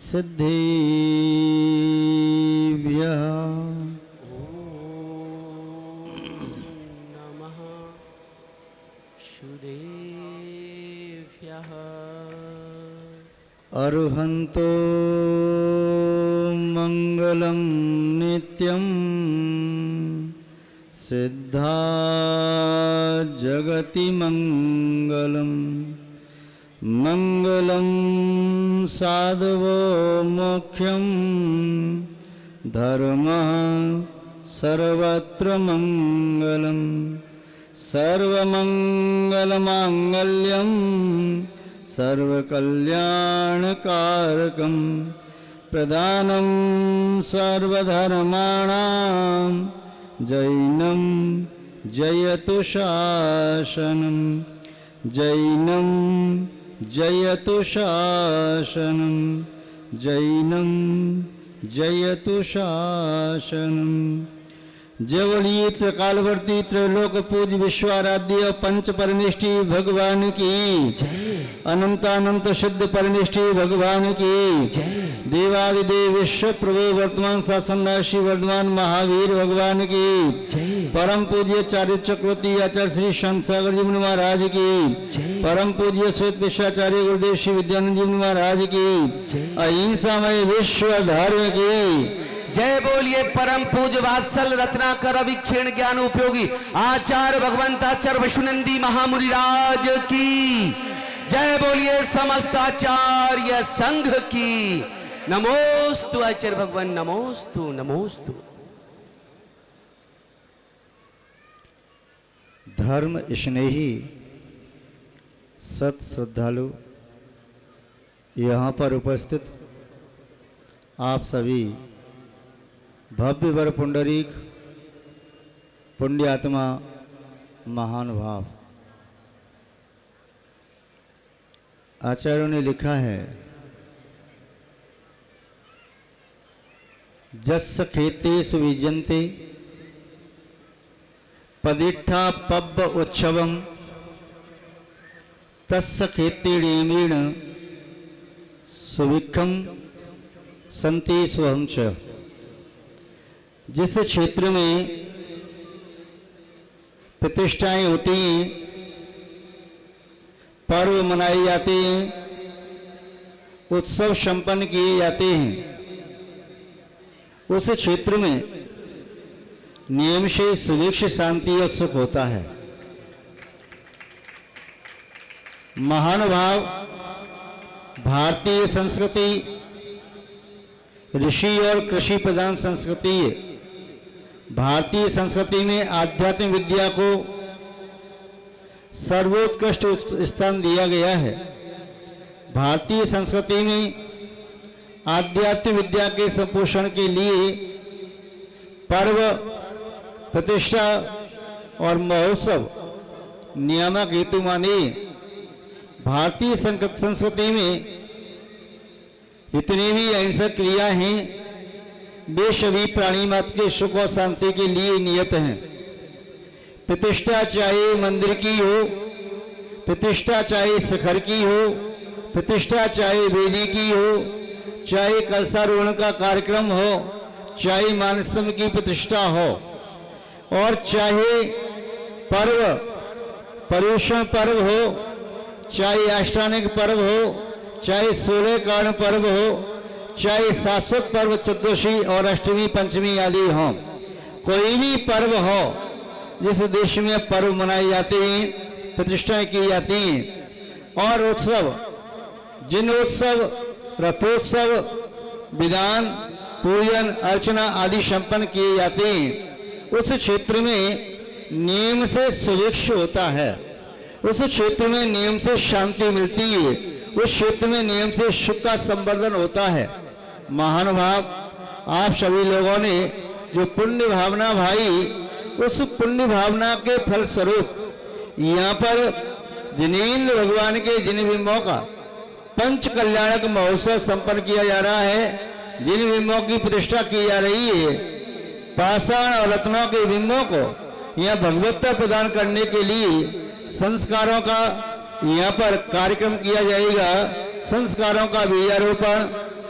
सिद्धिभ्यः नमः शुदेभ्यः। अर्हन्तो मंगलं नित्यं सिद्धा जगति मंगलम् मंगलं साधवो मोक्षं धर्मः सर्वत्र मंगलं सर्वमंगलमांगल्यं सर्वकल्याणकारकं प्रदानं सर्वधर्माणां जैनं जयतु शासनं जैनं जयतु शासनं जैनं जयतु शासनं। जय बोलिए त्रिकालवर्ती त्रैलोक पूज विश्वाराध्य पंच परनिष्ठी भगवान की जय। अनंतानंत सिद्ध परनिष्ठी भगवान की जय। देवादिदेव विश्व प्रभु वर्तमान शासनदासी वर्धमान महावीर भगवान की जय। परम पूज्य चार्य चक्रवर्ती आचार्य श्री शांत सागर जी महाराज की जय। परम पूज्य श्वेत विश्वाचार्य गुरुदेव श्री विद्यानंद जी महाराज की जय। अहिंसामय विश्व धर्म की जय बोलिए। परम पूज्य वात्सल रत्नाकर अविक्षीण ज्ञान उपयोगी आचार्य भगवंताचार्य विष्णुनंदी महामुनिराज की जय बोलिए। समस्त आचार्य संघ की नमोस्तु आचार्य भगवान नमोस्तु नमोस्तु। धर्म स्नेही सत श्रद्धालु यहाँ पर उपस्थित आप सभी भव्य वर पुंडरीक पुण्यात्मा महानुभाव, आचार्यों ने लिखा है जस्स खेते सुविजन्ते पदिट्ठा पब्ब उत्सवम तस्स खेतेणीमीण सुविक्षम संति स्वहं च। जिस क्षेत्र में प्रतिष्ठाएं होती हैं, पर्व मनाए जाते हैं, उत्सव संपन्न किए जाते हैं, उस क्षेत्र में नियम से सुभिक्ष शांति और सुख होता है। महानुभाव भारतीय संस्कृति ऋषि और कृषि प्रधान संस्कृति है। भारतीय संस्कृति में आध्यात्मिक विद्या को सर्वोत्कृष्ट स्थान दिया गया है। भारतीय संस्कृति में आध्यात्मिक विद्या के संपोषण के लिए पर्व प्रतिष्ठा और महोत्सव नियामक हेतु माने। भारतीय संस्कृति में इतनी भी अहिंसक क्रिया हैं, वे सभी प्राणी मात्र के सुख और शांति के लिए नियत हैं। प्रतिष्ठा चाहे मंदिर की हो, प्रतिष्ठा चाहे शिखर की हो, प्रतिष्ठा चाहे वेदी की हो, चाहे कलशारोहण का कार्यक्रम हो, चाहे मानस्तंभ की प्रतिष्ठा हो, और चाहे पर्व पर्युषण पर्व हो, चाहे अष्टांगिक पर्व हो, चाहे 16 कारण पर्व हो, चाहे शाश्वत पर्व चतुर्दशी और अष्टमी पंचमी आदि हो, कोई भी पर्व हो जिस देश में पर्व मनाए जाते हैं, प्रतिष्ठाएं की जाती हैं, और उत्सव जिन उत्सव रथोत्सव विधान पूजन अर्चना आदि संपन्न किए जाते हैं, उस क्षेत्र में नियम से सुभिक्ष होता है, उस क्षेत्र में नियम से शांति मिलती है, उस क्षेत्र में नियम से सुख का संवर्धन होता है। महानुभाव, आप सभी लोगों ने जो पुण्य भावना भाई, उस पुण्य भावना के फलस्वरूप यहाँ पर जिनेन्द्र भगवान के जिन बिंबों का पंच कल्याणक महोत्सव संपन्न किया जा रहा है, जिन बिंबों की प्रतिष्ठा की जा रही है, पाषाण और रत्नों के बिंबों को यहाँ भगवत्ता प्रदान करने के लिए संस्कारों का यहाँ पर कार्यक्रम किया जाएगा। संस्कारों का बीजारोपण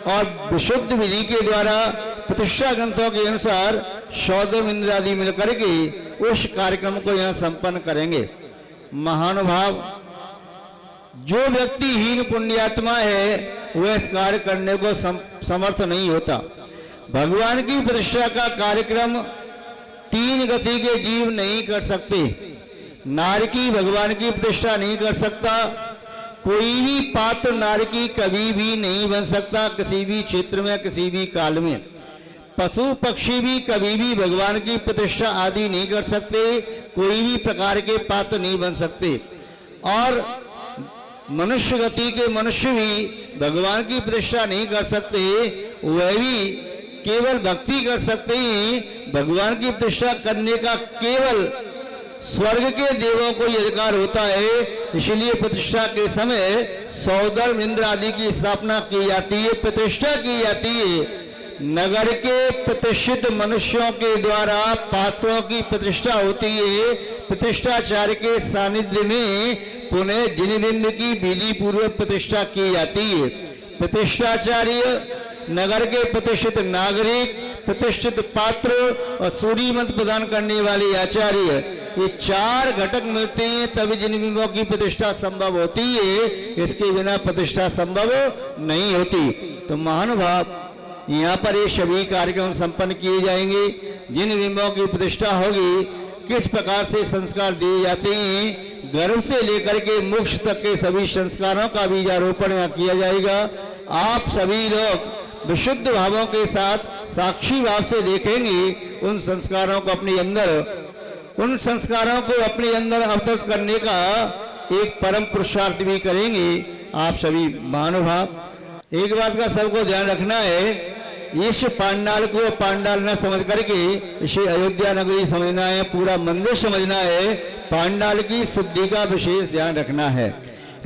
और विशुद्ध विधि के द्वारा प्रतिष्ठा ग्रंथों के अनुसार शौदम इंद्र आदि मिलकर के उस कार्यक्रम को यहाँ संपन्न करेंगे। महानुभाव, जो व्यक्ति हीन पुण्यात्मा है वह इस कार्य करने को समर्थ नहीं होता। भगवान की प्रतिष्ठा का कार्यक्रम 3 गति के जीव नहीं कर सकते। नारकी भगवान की प्रतिष्ठा नहीं कर सकता, कोई भी पात्र नारकी कभी भी नहीं बन सकता, किसी भी क्षेत्र में, किसी भी काल में। पशु पक्षी भी कभी भी भगवान की प्रतिष्ठा आदि नहीं कर सकते, कोई भी प्रकार के पात्र नहीं बन सकते। और मनुष्य गति के मनुष्य भी भगवान की प्रतिष्ठा नहीं कर सकते, वह भी केवल भक्ति कर सकते हैं। भगवान की प्रतिष्ठा करने का केवल स्वर्ग के देवों को ही अधिकार होता है। इसलिए प्रतिष्ठा के समय सौधर्म इंद्र आदि की स्थापना की जाती है, प्रतिष्ठा की जाती है। नगर के प्रतिष्ठित मनुष्यों के द्वारा पात्रों की प्रतिष्ठा होती है। प्रतिष्ठाचार्य के सानिध्य में पुनः जिनबिंब की विधि पूर्वक प्रतिष्ठा की जाती है। प्रतिष्ठाचार्य, नगर के प्रतिष्ठित नागरिक, प्रतिष्ठित पात्र और सूर्य मंत्र प्रदान करने वाले आचार्य, ये 4 घटक मिलते हैं तभी जिनबिंबों की प्रतिष्ठा संभव होती है। इसके बिना प्रतिष्ठा संभव नहीं होती। तो महानुभाव, यहाँ पर ये सभी कार्यक्रम संपन्न किए जाएंगे। जिन बिंबों की प्रतिष्ठा होगी, किस प्रकार से संस्कार दिए जाते हैं, गर्भ से लेकर के मोक्ष तक के सभी संस्कारों का बीजारोपण यहाँ किया जाएगा। आप सभी लोग विशुद्ध भावों के साथ साक्षी भाव से देखेंगे उन संस्कारों को अपने अंदर अवतरित करने का एक परम पुरुषार्थ भी करेंगे आप सभी महानुभाव। एक बात का सबको ध्यान रखना है, इस पांडाल को पांडाल न समझ करके इसे अयोध्या नगरी समझना है, पूरा मंदिर समझना है। पांडाल की शुद्धि का विशेष ध्यान रखना है।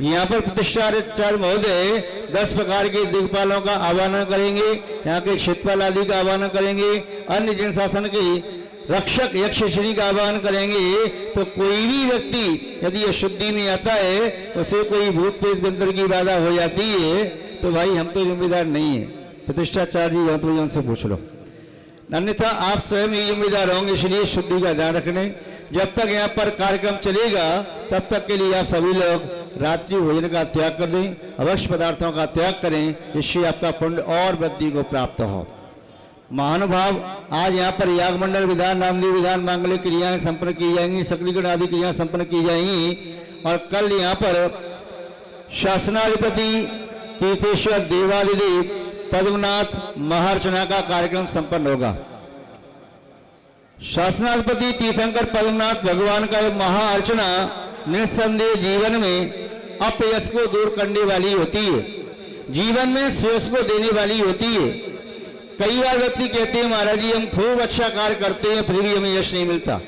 यहाँ पर प्रतिष्ठाचार्य महोदय 10 प्रकार के दिग्पालों का आह्वान करेंगे, यहाँ के क्षेत्रपाल आदि का आह्वान करेंगे, अन्य जन शासन के रक्षक यक्ष श्री का आह्वान करेंगे। तो कोई भी व्यक्ति यदि ये शुद्धि में आता है, उसे कोई भूत प्रेत व्यंतर की बाधा हो जाती है, तो भाई हम तो जिम्मेदार नहीं है। प्रतिष्ठाचार्य जी तो उनसे पूछ लो, अन्यथा आप स्वयं ही जिम्मेदार होंगे। इसलिए शुद्धि का ध्यान रखने। जब तक यहाँ पर कार्यक्रम चलेगा तब तक के लिए आप सभी लोग रात्रि भोजन का त्याग कर दें, अवश्य पदार्थों का त्याग करें, इससे आपका पुण्य और वृद्धि को प्राप्त हो। महानुभाव, आज यहाँ पर याग मंडल विधान, नामदेव विधान, मांगलिक क्रियाएं संपन्न की जाएंगी, सकलीकरण आदि क्रियाएं संपन्न की जाएंगी। और कल यहाँ पर शासनाधिपति तीर्थेश्वर देवादिदेव पद्मनाथ महार्चना का कार्यक्रम संपन्न होगा। शासनाधिपति तीर्थंकर पद्मनाथ भगवान का महाअर्चना निस्संदेह जीवन में अपयश को दूर करने वाली होती है, जीवन में सुयश को देने वाली होती है। कई बार व्यक्ति कहते हैं महाराज जी हम खूब अच्छा कार्य करते हैं फिर भी हमें यश नहीं मिलता।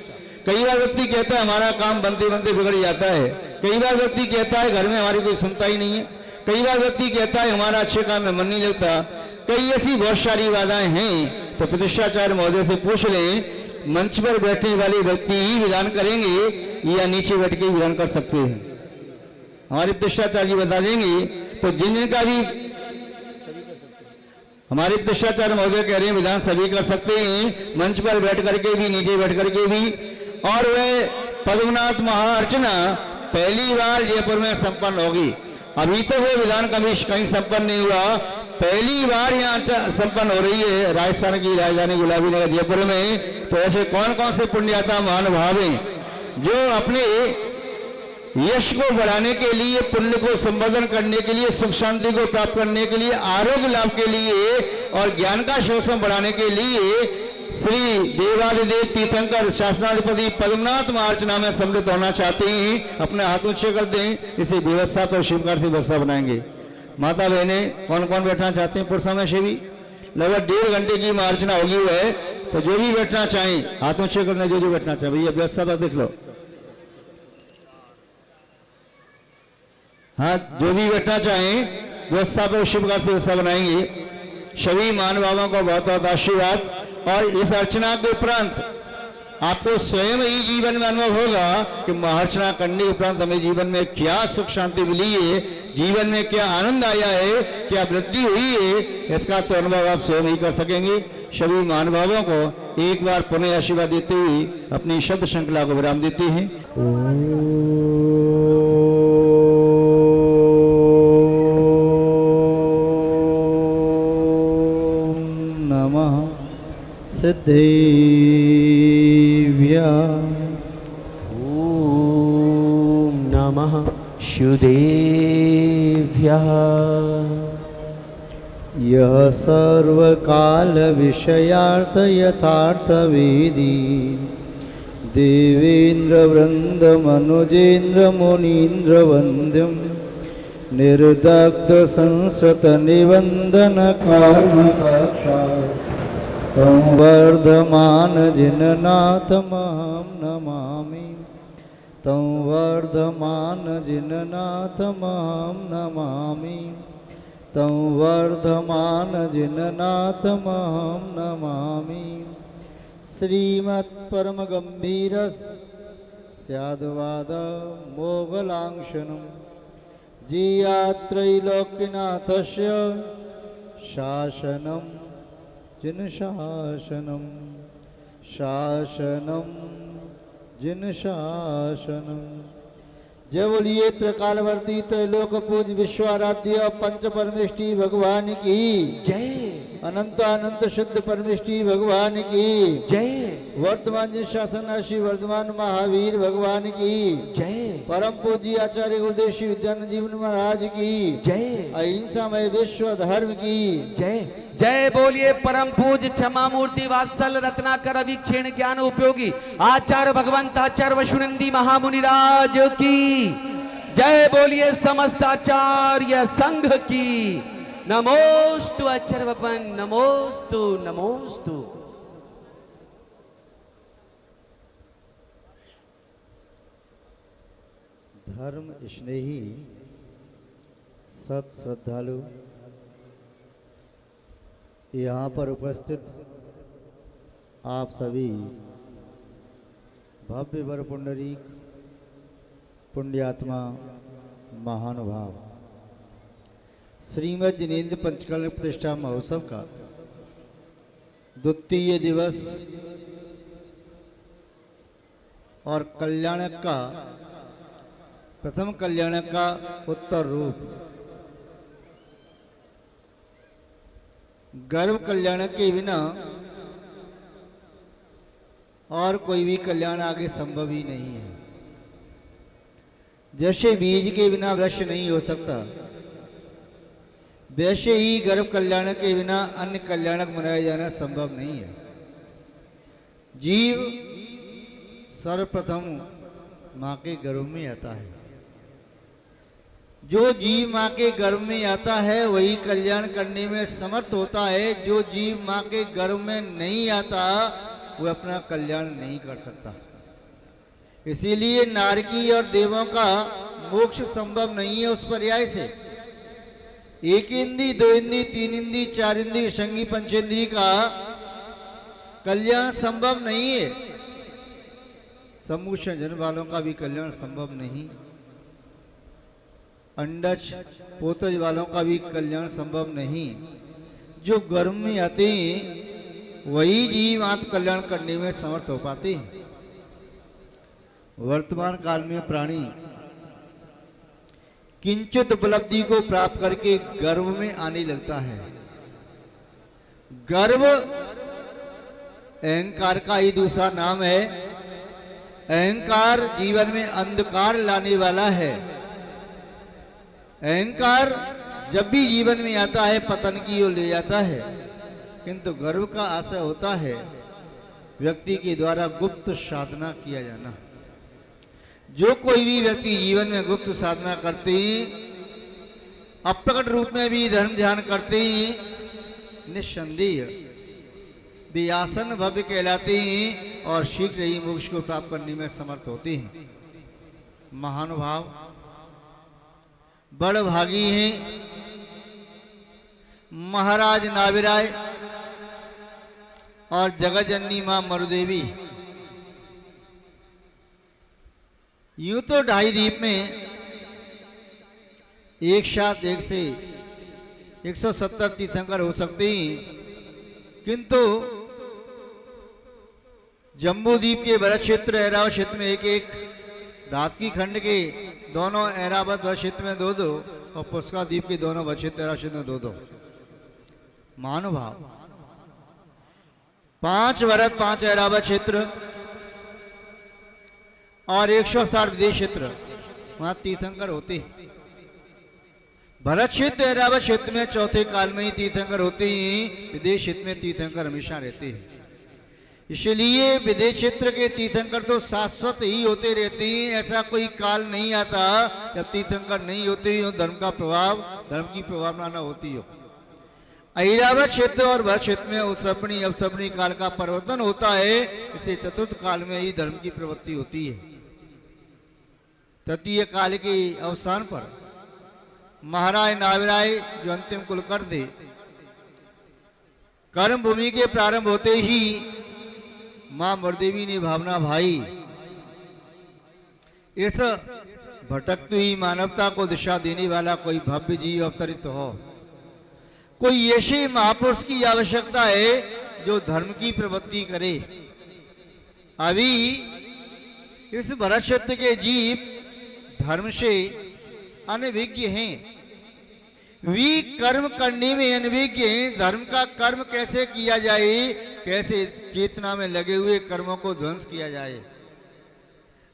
कई बार व्यक्ति कहता है हमारा काम बनते बनते बिगड़ जाता है। कई बार व्यक्ति कहता है घर में हमारी कोई सुनता ही नहीं है। कई बार व्यक्ति कहता है हमारा अच्छे काम में मन नहीं लगता। कई ऐसी बहुत सारी बाधाएं हैं। तो प्रतिष्ठाचार्य महोदय से पूछ लें, मंच पर बैठने वाले व्यक्ति ही विधान करेंगे या नीचे बैठ के विधान कर सकते हैं? हमारे प्रतिष्ठाचार्य जी बता देंगे। तो जिन जिनका भी हमारे प्रतिष्ठाचार्य महोदय कह रहे हैं विधान सभी कर सकते हैं, मंच पर बैठ करके भी, नीचे बैठ करके भी। और वह पद्मनाथ महाअर्चना पहली बार जयपुर में संपन्न होगी। अभी तो वो विधान कभी कहीं संपन्न नहीं हुआ, पहली बार यहाँ संपन्न हो रही है राजस्थान की राजधानी गुलाबी नगर जयपुर में। तो ऐसे कौन कौन से पुण्यात्मा महानुभाव हैं जो अपने यश को बढ़ाने के लिए, पुण्य को संवर्धन करने के लिए, सुख शांति को प्राप्त करने के लिए, आरोग्य लाभ के लिए और ज्ञान का शोषण बढ़ाने के लिए श्री देवादिदेव तीर्थंकर शासनाधिपति पद्मनाथ महाअर्चना में सम्मिलित होना चाहते हैं, अपने हाथ ऊंचे कर दें। इसे व्यवस्था पर शिवकार से व्यवस्था बनाएंगे। माता बहने कौन कौन बैठना चाहते हैं? पुरुषों में से भी लगभग 1.5 घंटे की महाअर्चना होगी हुआ है। तो जो भी बैठना चाहें हाथ ऊंचे करना, जो बैठना चाहे भैया व्यवस्था पर देख लो। हाँ, जो भी बैठना चाहें व्यवस्था पर शिवकार से व्यवस्था बनाएंगे। सभी महानुभावों को बहुत बहुत आशीर्वाद। और इस अर्चना के उपरांत आपको स्वयं ही जीवन में अनुभव होगा कि महर्षणा करने के उपरांत हमें जीवन में क्या सुख शांति मिली है, जीवन में क्या आनंद आया है, क्या वृद्धि हुई है, इसका तो अनुभव आप स्वयं ही कर सकेंगे। सभी महानुभावों को एक बार पुनः आशीर्वाद देते हुए अपनी शब्द श्रृंखला को विराम देते हैं। नमः सिद्धेभ्यः। ओम नमः शुदेभ्यः। यः सर्वकाल विषयार्थ यथार्थ वेदी देवेन्द्र वृंद मनुजेन्द्र मुनीन्द्र वन्द्यं निर्दग्ध संस्कृत निवंदन कर्मकक्षा तं वर्धमान जिननाथमहं नमामि। तं वर्धमान जिननाथमहं नमामि। तं वर्धमान जिननाथमहं नमामि। श्रीमत्परम गंभीर स्याद्वाद मोगलांक्षणं जियात्रैलोक्यनाथस्य शासनं जिनशासनं शासनं जिनशासनं। जय बोलिए त्रिकालवर्ती त्रैलोक पूज विश्वाराध्य पंच परमेष्टि भगवान की जय। अनंत अनंत शुद्ध परमेष्टि भगवान की जय। वर्तमान जिन शासनाशी वर्तमान महावीर भगवान की जय। परम पूज्य आचार्य गुरुदेव श्री विद्यानंद जीवन महाराज की जय। अहिंसामय विश्व धर्म की जय। जय बोलिए परम पूज्य क्षमा मूर्ति वात्सल रत्नाकर अविक्षीण ज्ञान उपयोगी आचार्य भगवंत आचार्य वशुनंदी महामुनिराज की जय। बोलिए समस्त आचार्य संघ की नमोस्तु आचार्य भगवान नमोस्तु नमोस्तु। धर्म स्नेही सत श्रद्धालु यहाँ पर उपस्थित आप सभी भव्य वर पुंडरीक पुण्यात्मा महानुभाव श्रीमद् जिनेन्द्र पंचकल्य प्रतिष्ठा महोत्सव का द्वितीय दिवस और कल्याणक का प्रथम कल्याणक का उत्तर रूप गर्भ कल्याण के बिना और कोई भी कल्याण आगे संभव ही नहीं है। जैसे बीज के बिना वृक्ष नहीं हो सकता, वैसे ही गर्भ कल्याण के बिना अन्य कल्याणक मनाया जाना संभव नहीं है। जीव सर्वप्रथम माँ के गर्भ में आता है। जो जीव माँ के गर्भ में आता है वही कल्याण करने में समर्थ होता है। जो जीव माँ के गर्भ में नहीं आता वो अपना कल्याण नहीं कर सकता। इसीलिए नारकी और देवों का मोक्ष संभव नहीं है उस पर्याय से। एक इंद्री, दो इंद्री, तीन इंद्री, चार इंद्री, संगी पंचेंद्री का कल्याण संभव नहीं है। समूह जन वालों का भी कल्याण संभव नहीं। अंडज पोतज वालों का भी कल्याण संभव नहीं। जो गर्भ में आते हैं वही जीव आत्म कल्याण करने में समर्थ हो पाते हैं। वर्तमान काल में प्राणी किंचित उपलब्धि को प्राप्त करके गर्भ में आने लगता है। गर्भ अहंकार का ही दूसरा नाम है। अहंकार जीवन में अंधकार लाने वाला है। अहंकार जब भी जीवन में आता है पतन की ओर ले जाता है, किंतु गर्व का आशय होता है व्यक्ति के द्वारा गुप्त साधना किया जाना। जो कोई भी व्यक्ति जीवन में गुप्त साधना करते हैं, अप्रकट रूप में भी धर्म ध्यान करते हैं, निस्संदेह वे आसन भव्य कहलाते हैं और शीघ्र ही मोक्ष को प्राप्त करने में समर्थ होते हैं। महानुभाव बड़ भागी हैं महाराज नाविराय और जगत जननी मां मरुदेवी। यूं तो ढाई द्वीप में एक साथ 170 तीर्थंकर हो सकते हैं, किंतु जम्बू द्वीप के भरत क्षेत्र ऐरावत क्षेत्र में एक धातकी खंड के दोनों ऐरावत भरत क्षेत्र में 2 और पुष्कर द्वीप के दोनों भरत क्षेत्र ऐरावत क्षेत्र में 2 महानुभाव 5 भरत 5 ऐरावत क्षेत्र और 160 विदेश क्षेत्र, वहां तीर्थंकर होते हैं। भरत क्षेत्र ऐरावत क्षेत्र में चौथे काल में ही तीर्थंकर होते हैं, विदेश क्षेत्र में तीर्थंकर हमेशा रहते हैं। इसलिए विदेश क्षेत्र के तीर्थंकर तो शाश्वत ही होते रहते हैं, ऐसा कोई काल नहीं आता जब तीर्थंकर नहीं होते हो, धर्म की प्रभावना न होती हो। ऐरावत क्षेत्र और भरत क्षेत्र में उत्सवनी अवसवनी काल का परिवर्तन होता है, इसे चतुर्थ काल में ही धर्म की प्रवृत्ति होती है। तृतीय काल के अवसान पर महाराज नाविराय जो अंतिम कुल कर दे, कर्म भूमि के प्रारंभ होते ही मां मरदेवी ने भावना भाई इस भटकती हुई मानवता को दिशा देने वाला कोई भव्य जीव अवतरित हो, कोई ऐसे महापुरुष की आवश्यकता है जो धर्म की प्रवृत्ति करे। अभी इस भरत क्षेत्र के जीव धर्म से अनभिज्ञ हैं, वे कर्म करने में अनभिज्ञ हैं। धर्म का कर्म कैसे किया जाए, कैसे चेतना में लगे हुए कर्मों को ध्वंस किया जाए।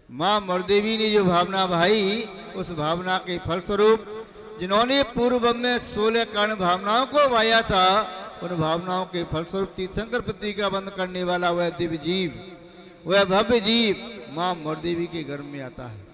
मां मरदेवी ने जो भावना भाई, उस भावना के फलस्वरूप जिन्होंने पूर्व में 16 कर्ण भावनाओं को वाया था, उन भावनाओं के फलस्वरूप तीर्थंकर प्रतिज्ञा बंद करने वाला वह दिव्य जीव, वह भव्य जीव मां मरदेवी के गर्भ में आता है।